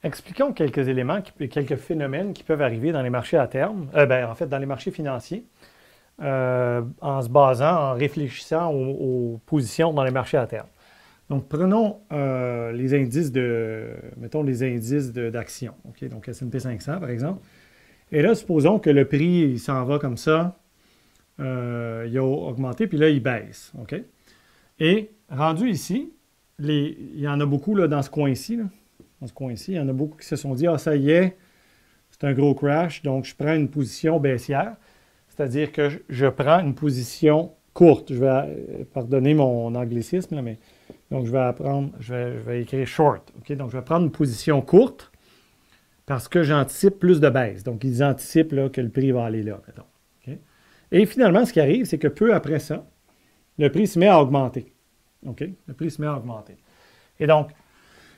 Expliquons quelques éléments, quelques phénomènes qui peuvent arriver dans les marchés à terme, en fait, dans les marchés financiers, en se basant, en réfléchissant aux positions dans les marchés à terme. Donc, prenons les indices mettons les indices d'actions. OK? Donc, S&P 500, par exemple. Et là, supposons que le prix, il s'en va comme ça, il a augmenté, puis là, il baisse. OK? Et rendu ici, il y en a beaucoup là, dans ce coin-ci. Dans ce coin-ci, il y en a beaucoup qui se sont dit, ah, ça y est, c'est un gros crash, donc je prends une position baissière. C'est-à-dire que je prends une position courte. Je vais pardonner mon anglicisme, là, mais donc je vais écrire short. OK? Donc, je vais prendre une position courte parce que j'anticipe plus de baisse. Donc, ils anticipent là, que le prix va aller là, mettons. OK? Et finalement, ce qui arrive, c'est que peu après ça, le prix se met à augmenter. OK? Le prix se met à augmenter. Et donc,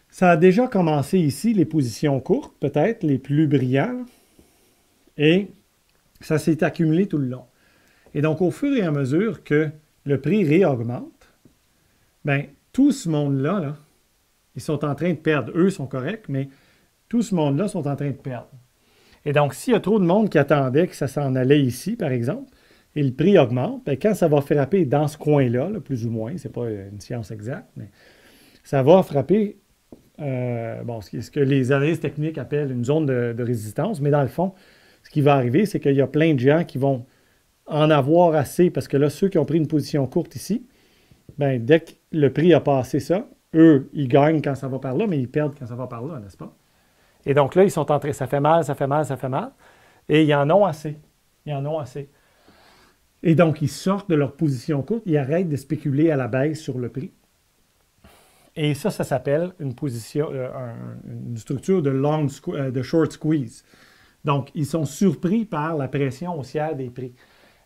ça a déjà commencé ici, les positions courtes, peut-être les plus brillantes, et ça s'est accumulé tout le long. Et donc, au fur et à mesure que le prix réaugmente, bien, tout ce monde-là, là, ils sont en train de perdre. Eux sont corrects, mais tout ce monde-là sont en train de perdre. Et donc, s'il y a trop de monde qui attendait que ça s'en allait ici, par exemple, et le prix augmente, bien, quand ça va frapper dans ce coin-là, là, plus ou moins, ce n'est pas une science exacte, mais ça va frapper ce que les analystes techniques appellent une zone de résistance, mais dans le fond, ce qui va arriver, c'est qu'il y a plein de gens qui vont en avoir assez, parce que là, ceux qui ont pris une position courte ici, bien, dès que le prix a passé ça, eux, ils gagnent quand ça va par là, mais ils perdent quand ça va par là, n'est-ce pas? Et donc là, ils sont en train, ça fait mal, ça fait mal, ça fait mal, et ils en ont assez. Ils en ont assez. Et donc, ils sortent de leur position courte, ils arrêtent de spéculer à la baisse sur le prix. Et ça s'appelle une structure de short squeeze. Donc, ils sont surpris par la pression haussière des prix.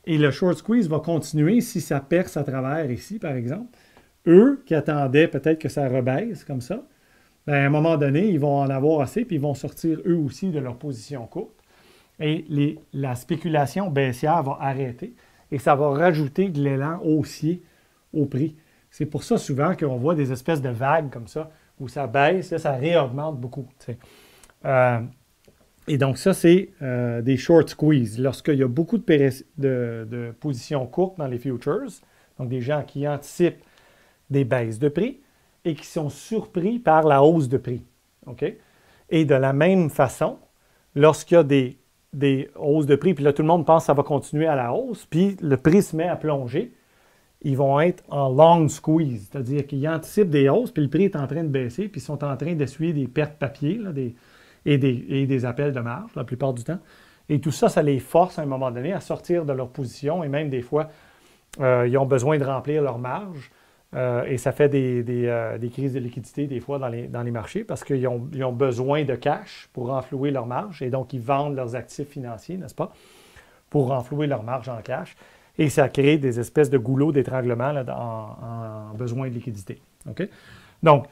Et le short squeeze va continuer si ça perce à travers ici, par exemple. Eux, qui attendaient peut-être que ça rebaisse comme ça, bien, à un moment donné, ils vont en avoir assez, puis ils vont sortir eux aussi de leur position courte. Et la spéculation baissière va arrêter et ça va rajouter de l'élan haussier au prix. C'est pour ça souvent qu'on voit des espèces de vagues comme ça, où ça baisse, là, ça réaugmente beaucoup. Et donc ça, c'est des short squeeze. Lorsqu'il y a beaucoup de positions courtes dans les futures, donc des gens qui anticipent des baisses de prix et qui sont surpris par la hausse de prix. OK? Et de la même façon, lorsqu'il y a des hausses de prix, puis là, tout le monde pense que ça va continuer à la hausse, puis le prix se met à plonger, ils vont être en long squeeze, c'est-à-dire qu'ils anticipent des hausses, puis le prix est en train de baisser, puis ils sont en train d'essuyer des pertes papier là, et des appels de marge la plupart du temps. Et tout ça, ça les force à un moment donné à sortir de leur position, et même des fois, ils ont besoin de remplir leur marge, et ça fait des crises de liquidité des fois dans les marchés parce qu'ils ont besoin de cash pour renflouer leur marge, et donc ils vendent leurs actifs financiers, n'est-ce pas, pour renflouer leur marge en cash. Et ça crée des espèces de goulots d'étranglement en besoin de liquidité. OK? Donc,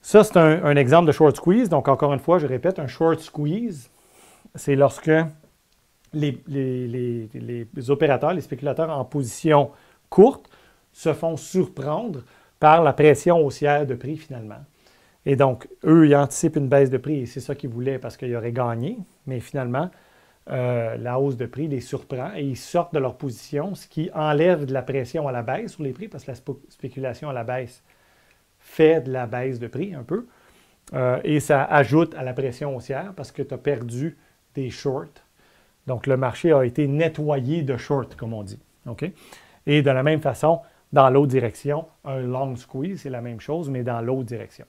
ça, c'est un exemple de short squeeze. Donc, encore une fois, je répète, un short squeeze, c'est lorsque les opérateurs, les spéculateurs en position courte se font surprendre par la pression haussière de prix finalement. Et donc, eux, ils anticipent une baisse de prix et c'est ça qu'ils voulaient parce qu'ils auraient gagné. Mais finalement, la hausse de prix les surprend et ils sortent de leur position, ce qui enlève de la pression à la baisse sur les prix parce que la spéculation à la baisse fait de la baisse de prix un peu. Et ça ajoute à la pression haussière parce que tu as perdu des shorts. Donc, le marché a été nettoyé de shorts, comme on dit. OK? Et de la même façon, dans l'autre direction, un long squeeze, c'est la même chose, mais dans l'autre direction.